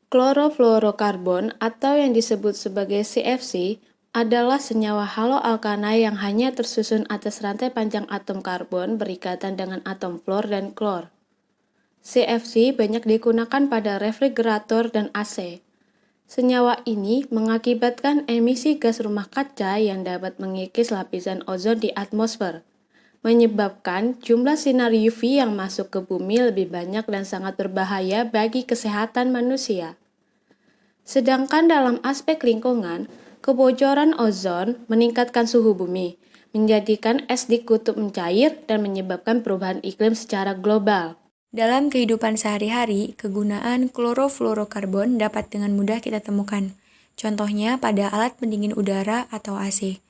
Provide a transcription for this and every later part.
Klorofluorokarbon atau yang disebut sebagai CFC adalah senyawa haloalkana yang hanya tersusun atas rantai panjang atom karbon berikatan dengan atom fluor dan klor. CFC banyak digunakan pada refrigerator dan AC. Senyawa ini mengakibatkan emisi gas rumah kaca yang dapat mengikis lapisan ozon di atmosfer, menyebabkan jumlah sinar UV yang masuk ke bumi lebih banyak dan sangat berbahaya bagi kesehatan manusia. Sedangkan dalam aspek lingkungan, kebocoran ozon meningkatkan suhu bumi, menjadikan es di kutub mencair dan menyebabkan perubahan iklim secara global. Dalam kehidupan sehari-hari, kegunaan klorofluorokarbon dapat dengan mudah kita temukan. Contohnya pada alat pendingin udara atau AC.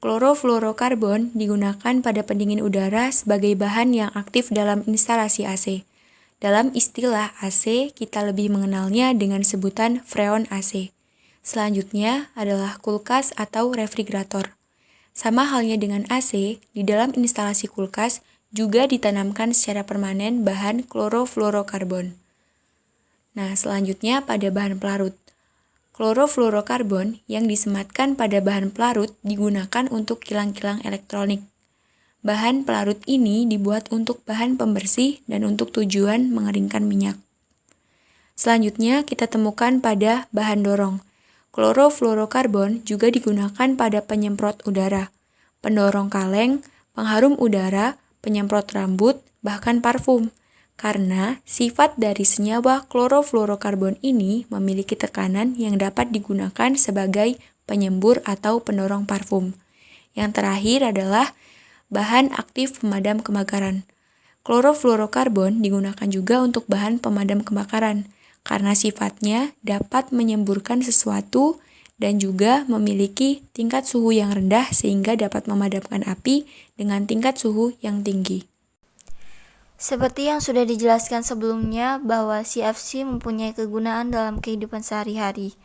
Klorofluorokarbon digunakan pada pendingin udara sebagai bahan yang aktif dalam instalasi AC. Dalam istilah AC, kita lebih mengenalnya dengan sebutan freon AC. Selanjutnya adalah kulkas atau refrigerator. Sama halnya dengan AC, di dalam instalasi kulkas juga ditanamkan secara permanen bahan klorofluorokarbon. Nah, selanjutnya pada bahan pelarut. Klorofluorokarbon yang disematkan pada bahan pelarut digunakan untuk kilang-kilang elektronik. Bahan pelarut ini dibuat untuk bahan pembersih dan untuk tujuan mengeringkan minyak. Selanjutnya kita temukan pada bahan dorong. Klorofluorokarbon juga digunakan pada penyemprot udara, pendorong kaleng, pengharum udara, penyemprot rambut, bahkan parfum. Karena sifat dari senyawa klorofluorokarbon ini memiliki tekanan yang dapat digunakan sebagai penyembur atau pendorong parfum. Yang terakhir adalah bahan aktif pemadam kebakaran. Klorofluorokarbon digunakan juga untuk bahan pemadam kebakaran karena sifatnya dapat menyemburkan sesuatu dan juga memiliki tingkat suhu yang rendah sehingga dapat memadamkan api dengan tingkat suhu yang tinggi. Seperti yang sudah dijelaskan sebelumnya bahwa CFC mempunyai kegunaan dalam kehidupan sehari-hari.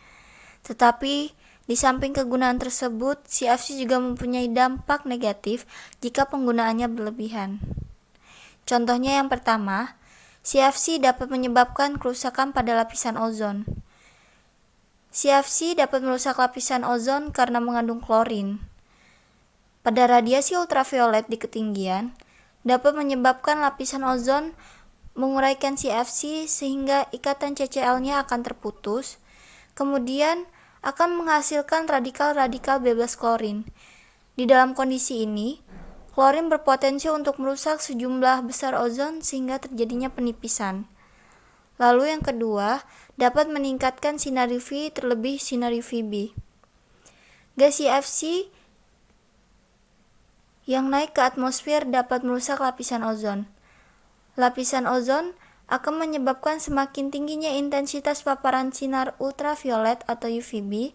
Tetapi di samping kegunaan tersebut, CFC juga mempunyai dampak negatif jika penggunaannya berlebihan. Contohnya yang pertama, CFC dapat menyebabkan kerusakan pada lapisan ozon. CFC dapat merusak lapisan ozon karena mengandung klorin. Pada radiasi ultraviolet di ketinggian, dapat menyebabkan lapisan ozon menguraikan CFC sehingga ikatan CCl-nya akan terputus, kemudian akan menghasilkan radikal-radikal bebas klorin. Di dalam kondisi ini, klorin berpotensi untuk merusak sejumlah besar ozon sehingga terjadinya penipisan. Lalu yang kedua, dapat meningkatkan sinar UV terlebih sinar UVB. Gas CFC yang naik ke atmosfer dapat merusak lapisan ozon. Lapisan ozon akan menyebabkan semakin tingginya intensitas paparan sinar ultraviolet atau UVB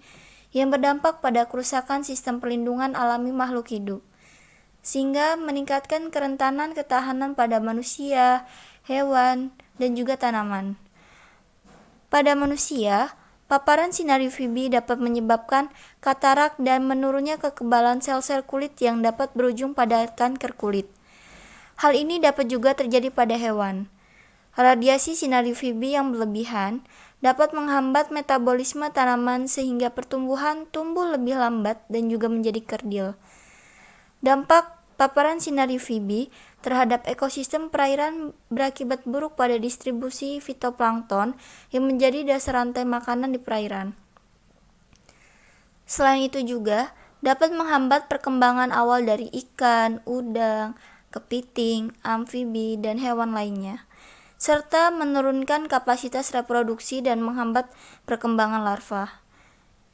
yang berdampak pada kerusakan sistem perlindungan alami makhluk hidup, sehingga meningkatkan kerentanan ketahanan pada manusia, hewan, dan juga tanaman. Pada manusia, paparan sinar UVB dapat menyebabkan katarak dan menurunnya kekebalan sel-sel kulit yang dapat berujung pada kanker kulit. Hal ini dapat juga terjadi pada hewan. Radiasi sinar UVB yang berlebihan dapat menghambat metabolisme tanaman sehingga pertumbuhan tumbuh lebih lambat dan juga menjadi kerdil. Dampak paparan sinar UVB terhadap ekosistem perairan berakibat buruk pada distribusi fitoplankton yang menjadi dasar rantai makanan di perairan. Selain itu juga dapat menghambat perkembangan awal dari ikan, udang, kepiting, amfibi, dan hewan lainnya, serta menurunkan kapasitas reproduksi dan menghambat perkembangan larva.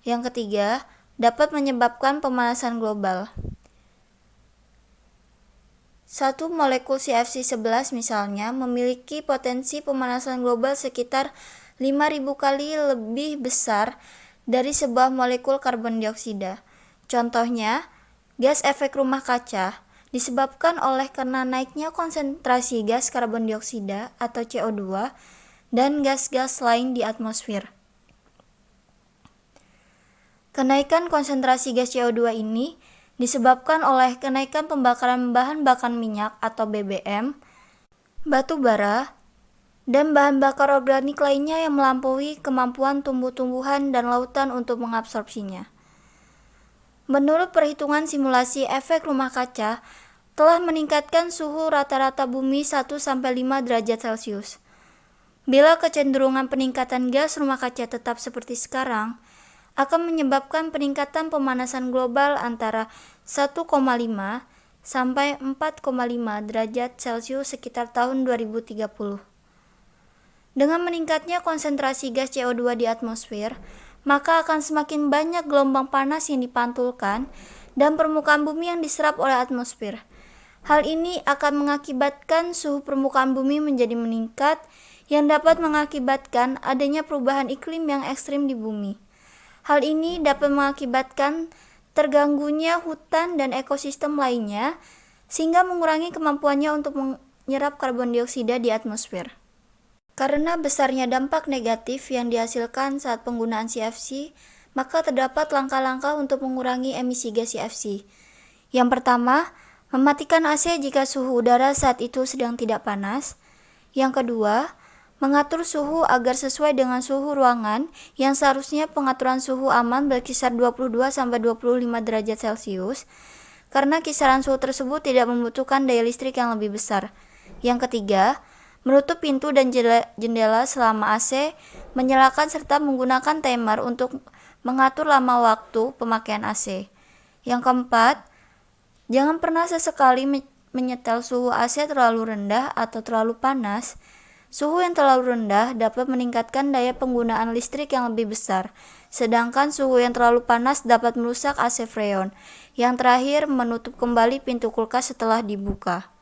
Yang ketiga, dapat menyebabkan pemanasan global. Satu molekul CFC11 misalnya memiliki potensi pemanasan global sekitar 5.000 kali lebih besar dari sebuah molekul karbon dioksida. Contohnya, gas efek rumah kaca disebabkan oleh karena naiknya konsentrasi gas karbon dioksida atau CO2 dan gas-gas lain di atmosfer. Kenaikan konsentrasi gas CO2 ini disebabkan oleh kenaikan pembakaran bahan bakar minyak atau BBM, batu bara, dan bahan bakar organik lainnya yang melampaui kemampuan tumbuh-tumbuhan dan lautan untuk mengabsorpsinya. Menurut perhitungan simulasi efek rumah kaca, telah meningkatkan suhu rata-rata bumi 1-5 derajat Celcius. Bila kecenderungan peningkatan gas rumah kaca tetap seperti sekarang, akan menyebabkan peningkatan pemanasan global antara 1,5 sampai 4,5 derajat Celcius sekitar tahun 2030. Dengan meningkatnya konsentrasi gas CO2 di atmosfer, maka akan semakin banyak gelombang panas yang dipantulkan dan permukaan bumi yang diserap oleh atmosfer. Hal ini akan mengakibatkan suhu permukaan bumi menjadi meningkat yang dapat mengakibatkan adanya perubahan iklim yang ekstrim di bumi. Hal ini dapat mengakibatkan terganggunya hutan dan ekosistem lainnya, sehingga mengurangi kemampuannya untuk menyerap karbon dioksida di atmosfer. Karena besarnya dampak negatif yang dihasilkan saat penggunaan CFC, maka terdapat langkah-langkah untuk mengurangi emisi gas CFC. Yang pertama, mematikan AC jika suhu udara saat itu sedang tidak panas. Yang kedua, mengatur suhu agar sesuai dengan suhu ruangan yang seharusnya pengaturan suhu aman berkisar 22-25 derajat Celcius, karena kisaran suhu tersebut tidak membutuhkan daya listrik yang lebih besar. Yang ketiga, menutup pintu dan jendela selama AC, menyalakan serta menggunakan timer untuk mengatur lama waktu pemakaian AC. Yang keempat, jangan pernah sesekali menyetel suhu AC terlalu rendah atau terlalu panas. Suhu yang terlalu rendah dapat meningkatkan daya penggunaan listrik yang lebih besar, sedangkan suhu yang terlalu panas dapat merusak AC Freon. Yang terakhir, menutup kembali pintu kulkas setelah dibuka.